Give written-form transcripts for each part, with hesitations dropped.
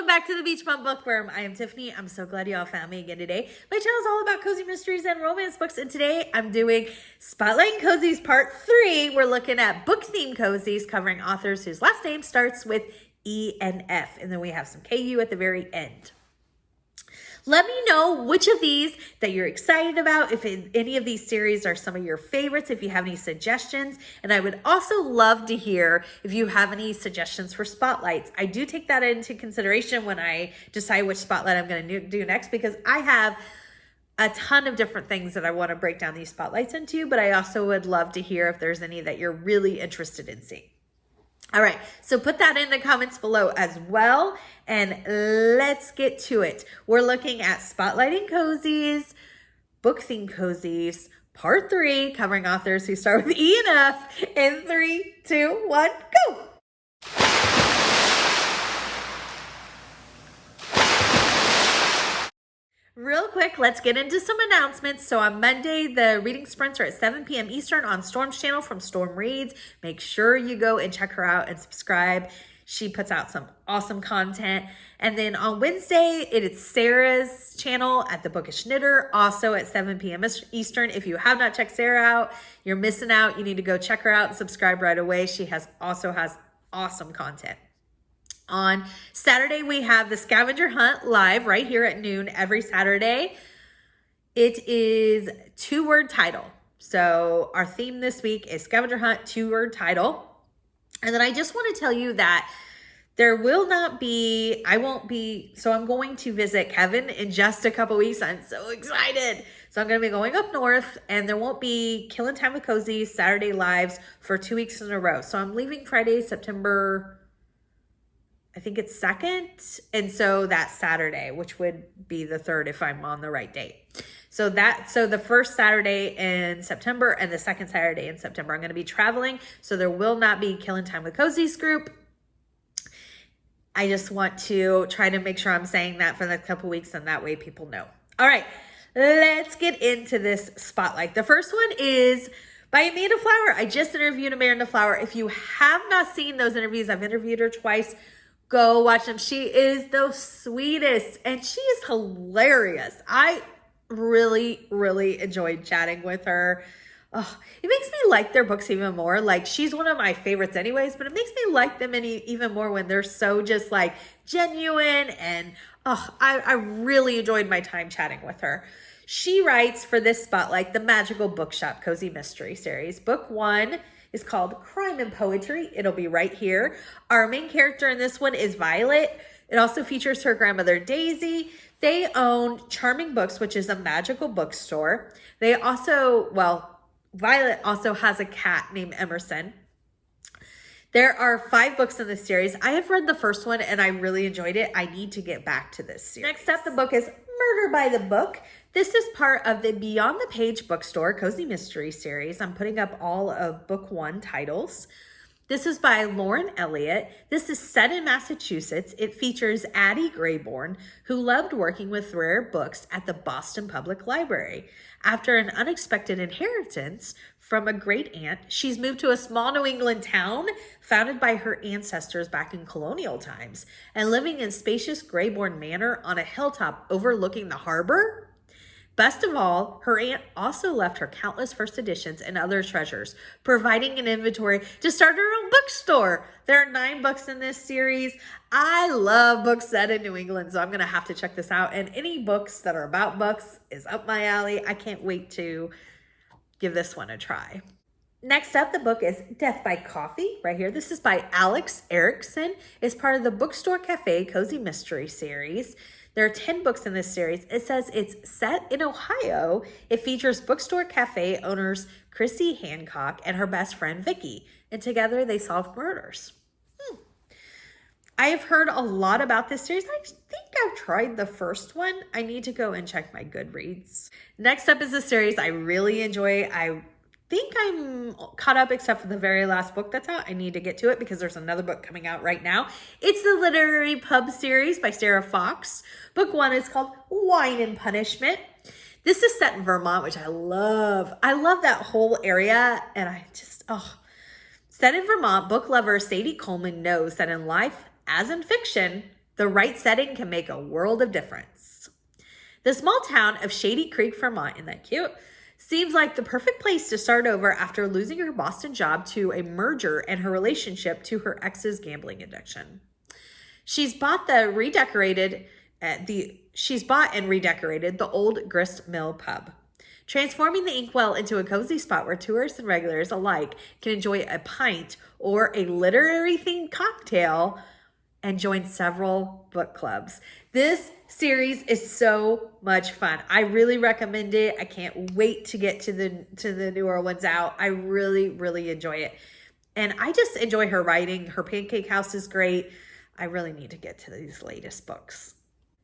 back to the Beach Bum Bookworm. I am Tiffany. I'm so glad y'all found me again today. My channel is all about cozy mysteries and romance books, and today I'm doing Spotlighting Cozies Part 3. We're looking at book-themed cozies covering authors whose last name starts with E and F, and then we have some KU at the very end. Let me know which of these that you're excited about, if any of these series are some of your favorites, if you have any suggestions. And I would also love to hear if you have any suggestions for spotlights. I do take that into consideration when I decide which spotlight I'm going to do next, because I have a ton of different things that I want to break down these spotlights into, but I also would love to hear if there's any that you're really interested in seeing. All right, so put that in the comments below as well, and let's get to it. We're looking at Spotlighting Cozies, Book-Themed Cozies, Part 3, covering authors who start with E and F in 3, 2, 1, go! Real quick, let's get into some announcements. So on Monday, the reading sprints are at 7 p.m. Eastern on Storm's channel from Storm Reads. Make sure you go and check her out and subscribe. She puts out some awesome content. And then on Wednesday, it is Sarah's channel at The Bookish Knitter, also at 7 p.m. Eastern. If you have not checked Sarah out, you're missing out. You need to go check her out and subscribe right away. She also has awesome content. On Saturday, we have the Scavenger Hunt live right here at noon every Saturday. It is 2-word title. So our theme this week is Scavenger Hunt, 2-word title. And then I just want to tell you that there will not be, so I'm going to visit Kevin in just a couple weeks. I'm so excited. So I'm going to be going up north, and there won't be Killing Time with Cozies Saturday lives for 2 weeks in a row. So I'm leaving Friday, September, I think it's 2nd. And so that's Saturday, which would be the 3rd if I'm on the right date. So the first Saturday in September and the second Saturday in September, I'm going to be traveling. So there will not be Killing Time with Cozies group. I just want to try to make sure I'm saying that for the couple weeks, and that way people know. All right, let's get into this spotlight. The first one is by Amanda Flower. I just interviewed Amanda Flower. If you have not seen those interviews, I've interviewed her twice. Go watch them. She is the sweetest, and she is hilarious. I really, really enjoyed chatting with her. Oh, it makes me like their books even more. Like, she's one of my favorites anyways, but it makes me like them even more when they're so just like genuine. And I really enjoyed my time chatting with her. She writes for this spotlight the Magical Bookshop Cozy Mystery Series. Book 1 is called Crime and Poetry. It'll be right here. Our main character in this one is Violet. It also features her grandmother, Daisy. They own Charming Books, which is a magical bookstore. They also, Violet also has a cat named Emerson. There are 5 books in this series. I have read the first one and I really enjoyed it. I need to get back to this series. Next up, the book is Murder by the Book. This is part of the Beyond the Page Bookstore Cozy Mystery Series. I'm putting up all of book 1 titles. This is by Lauren Elliott. This is set in Massachusetts. It features Addie Grayborn, who loved working with rare books at the Boston Public Library. After an unexpected inheritance from a great aunt, she's moved to a small New England town founded by her ancestors back in colonial times, and living in spacious Grayborn Manor on a hilltop overlooking the harbor. Best of all, her aunt also left her countless first editions and other treasures, providing an inventory to start her own bookstore. There are 9 books in this series. I love books set in New England, so I'm going to have to check this out. And any books that are about books is up my alley. I can't wait to give this one a try. Next up, the book is Death by Coffee, right here. This is by Alex Erickson. It's part of the Bookstore Cafe Cozy Mystery Series. There are 10 books in this series. It says it's set in Ohio. It features Bookstore Cafe owners Chrissy Hancock and her best friend Vicky, and together they solve murders. I have heard a lot about this series. I think I've tried the first one. I need to go and check my Goodreads. Next up is a series I really enjoy. I think I'm caught up except for the very last book that's out. I need to get to it because there's another book coming out right now. It's the Literary Pub series by Sarah Fox. Book 1 is called Wine and Punishment. This is set in Vermont, which I love. I love that whole area, and I just, Set in Vermont, book lover Sadie Coleman knows that in life, as in fiction, The right setting can make a world of difference. The small town of Shady Creek, Vermont, isn't that cute? Seems like the perfect place to start over after losing her Boston job to a merger and her relationship to her ex's gambling addiction. She's bought and redecorated the old grist mill pub, transforming the Inkwell into a cozy spot where tourists and regulars alike can enjoy a pint or a literary-themed cocktail and join several book clubs. This series is so much fun. I really recommend it. I can't wait to get to the newer ones out. I really, really enjoy it. And I just enjoy her writing. Her Pancake House is great. I really need to get to these latest books.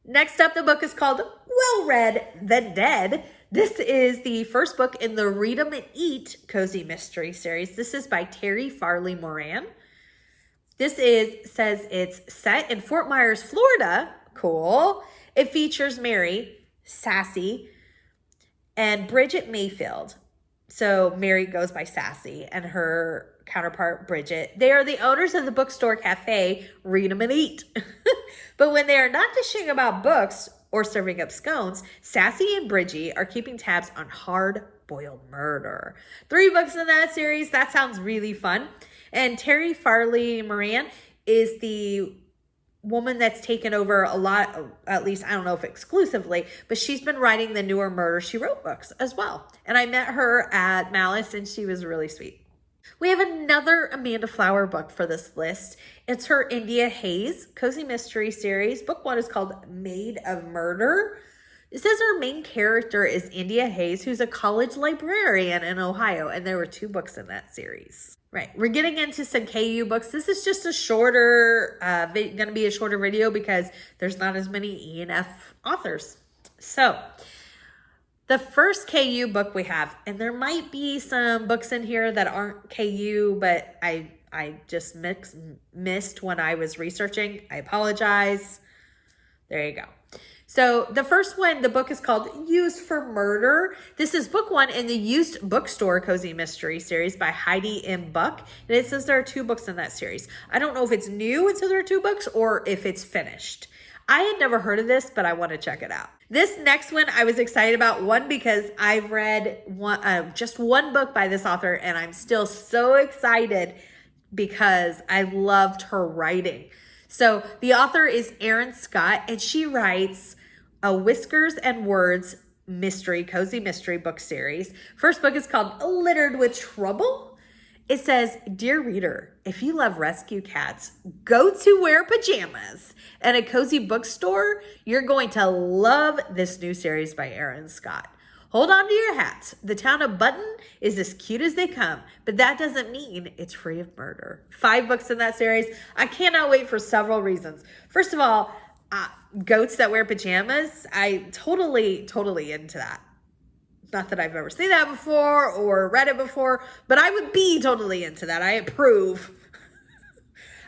Next up, the book is called Well Read Then Dead. This is the first book in the Read 'em and Eat Cozy Mystery series. This is by Terry Farley Moran. Says it's set in Fort Myers, Florida. Cool. It features Mary, Sassy, and Bridget Mayfield. So Mary goes by Sassy and her counterpart Bridget. They are the owners of the Bookstore Cafe, Read 'em and Eat. But when they are not dishing about books or serving up scones, Sassy and Bridgie are keeping tabs on hard-boiled murder. 3 books in that series. That sounds really fun. And Terry Farley Moran is the woman that's taken over a lot, at least I don't know if exclusively, but she's been writing the newer Murder, She Wrote books as well. And I met her at Malice and she was really sweet. We have another Amanda Flower book for this list. It's her India Hayes Cozy Mystery series. Book 1 is called Maid of Murder. It says our main character is India Hayes, who's a college librarian in Ohio, and there were 2 books in that series. Right, we're getting into some KU books. This is just a shorter, going to be a shorter video because there's not as many E&F authors. So, the first KU book we have, and there might be some books in here that aren't KU, but I just missed when I was researching. I apologize. There you go. So the first one, the book is called Used for Murder. This is book 1 in the Used Bookstore Cozy Mystery series by Heidi M. Buck. And it says there are 2 books in that series. I don't know if it's new and so there are 2 books or if it's finished. I had never heard of this, but I want to check it out. This next one I was excited about, one, because I've read just one book by this author and I'm still so excited because I loved her writing. So the author is Erin Scott and she writes a Whiskers and Words cozy mystery book series. First book is called Littered with Trouble. It says, Dear reader, if you love rescue cats, go to wear pajamas at a cozy bookstore. You're going to love this new series by Erin Scott. Hold on to your hats. The town of Button is as cute as they come, but that doesn't mean it's free of murder. 5 books in that series. I cannot wait for several reasons. First of all, goats that wear pajamas. I totally into that. Not that I've ever seen that before or read it before, but I would be totally into that. I approve.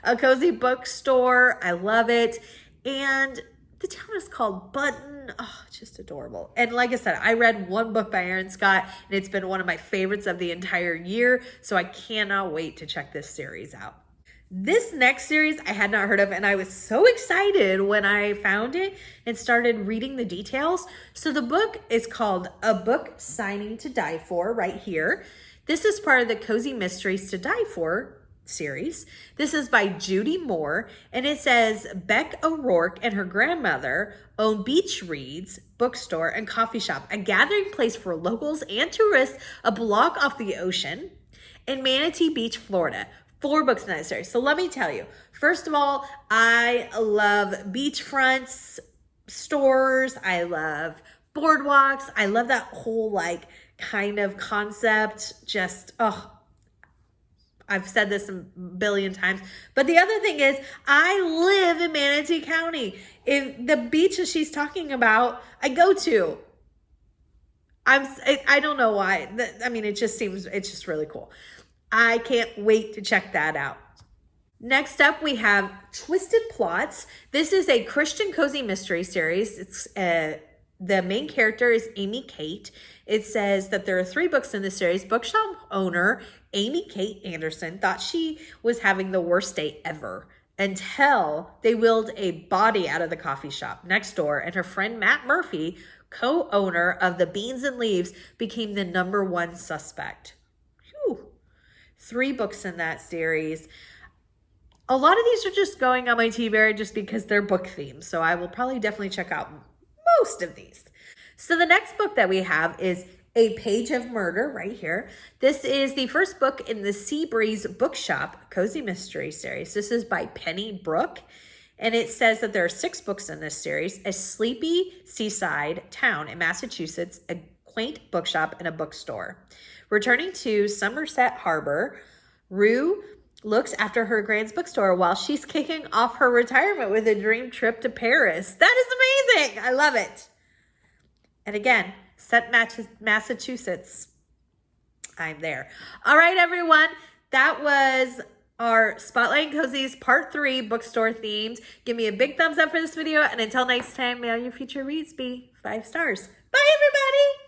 A cozy bookstore. I love it. And the town is called Button. Oh, it's just adorable. And like I said, I read one book by Erin Scott, and it's been one of my favorites of the entire year. So I cannot wait to check this series out. This next series I had not heard of, and I was so excited when I found it and started reading the details. So the book is called A Book Signing to Die For, right here. This is part of the Cozy Mysteries to Die For series. This is by Judy Moore, and it says Beck O'Rourke and her grandmother own Beach Reads bookstore and coffee shop, a gathering place for locals and tourists, a block off the ocean in Manatee Beach, Florida. 4 books in that series. So let me tell you, first of all, I love beachfronts, stores. I love boardwalks. I love that whole like kind of concept. Just, I've said this a billion times. But the other thing is I live in Manatee County. If the beaches she's talking about, I go to. I don't know why. I mean, it's just really cool. I can't wait to check that out. Next up, we have Twisted Plots. This is a Christian cozy mystery series. It's the main character is Amy Kate. It says that there are 3 books in this series. Bookshop owner Amy Kate Anderson thought she was having the worst day ever until they wheeled a body out of the coffee shop next door, and her friend Matt Murphy, co-owner of the Beans and Leaves, became the #1 suspect. Whew. 3 books in that series. A lot of these are just going on my TBR just because they're book themed, so I will probably definitely check out most of these. So the next book that we have is A Page of Murder right here. This is the first book in the Breeze Bookshop Cozy Mystery series. This is by Penny Brooke, and it says that there are 6 books in this series: a sleepy seaside town in Massachusetts, a quaint bookshop, and a bookstore. Returning to Somerset Harbor, Rue looks after her grand's bookstore while she's kicking off her retirement with a dream trip to Paris. That is amazing. I love it. And again, set Massachusetts. I'm there. All right, everyone. That was our Spotlight and Cozies Part 3 bookstore themed. Give me a big thumbs up for this video. And until next time, may all your future reads be 5 stars. Bye, everybody.